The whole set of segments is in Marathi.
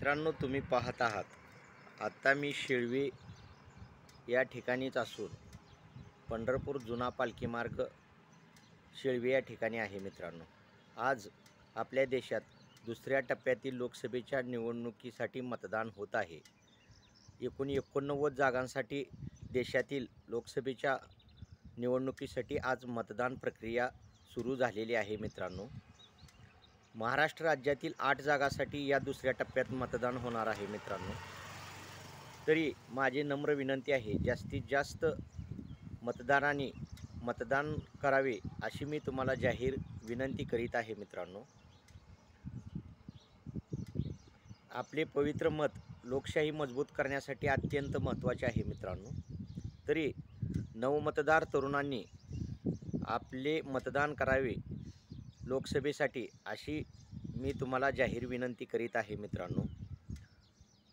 मित्रांनो, तुम्ही पाहत आहात आता मी शेळवे या ठिकाणीच असून पंढरपूर जुना पालखी मार्ग शेळवे या ठिकाणी आहे. मित्रांनो, आज आपल्या देशात दुसऱ्या टप्प्यातील लोकसभेच्या निवडणुकीसाठी मतदान होत आहे. एकूण 89 जागांसाठी देशातील लोकसभेच्या निवडणुकीसाठी आज मतदान प्रक्रिया सुरू झालेली आहे. मित्रांनो, महाराष्ट्र राज्यातील 8 जागांसाठी या दुसऱ्या टप्प्यात मतदान होणार आहे. मित्रांनो, तरी माझी नम्र विनंती आहे, जास्तीत जास्त मतदारांनी मतदान करावे अशी मी तुम्हाला जाहीर विनंती करीत आहे. मित्रांनो, आपले पवित्र मत लोकशाही मजबूत करण्यासाठी अत्यंत महत्त्वाचे आहे. मित्रांनो, तरी नवमतदार तरुणांनी आपले मतदान करावे लोकसभेसाठी अशी मी तुम्हाला जाहीर विनंती करीत आहे.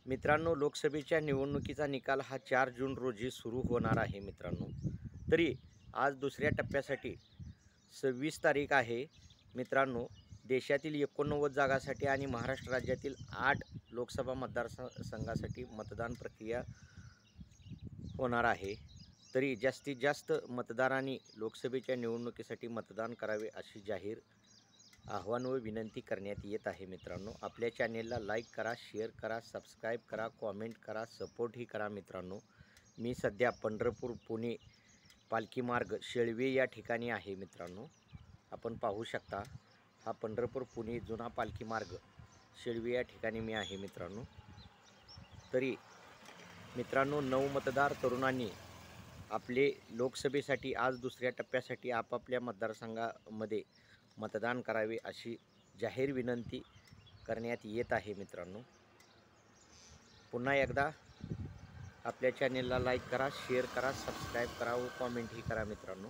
मित्रांनो, लोकसभेच्या निवडणुकीचा निकाल हा 4 जून रोजी सुरू होणार आहे. मित्रांनो, तरी आज दुसऱ्या टप्प्यासाठी 26 तारीख आहे. मित्रांनो, देशातील 89 जागांसाठी आणि महाराष्ट्र राज्यातील 8 लोकसभा मतदारसंघासाठी मतदान प्रक्रिया होणार आहे. तरी जास्तीत जास्त मतदारांनी लोकसभेच्या निवडणुकीसाठी मतदान करावे अशी जाहीर आव्हान व विनंती करण्यात येत आहे. मित्रांनो, आपल्या चॅनेलला लाईक करा, शेअर करा, सबस्क्राईब करा, कॉमेंट करा, सपोर्टही करा. मित्रांनो, मी सध्या पंढरपूर पुणे पालखी मार्ग शेळवे या ठिकाणी आहे. मित्रांनो, आपण पाहू शकता, हा पंढरपूर पुणे जुना पालखी मार्ग शेळवे या ठिकाणी मी आहे. तरी मित्रांनो, नवमतदार तरुणांनी आपले लोकसभेसाठी आज दुसऱ्या टप्प्यासाठी आपापल्या मतदारसंघामध्ये मतदान करावे अशी जाहीर विनंती करण्यात येत आहे. मित्रांनो, पुन्हा एकदा आपल्या चॅनेलला लाईक करा, शेअर करा, सबस्क्राईब करा व कॉमेंटही करा. मित्रांनो.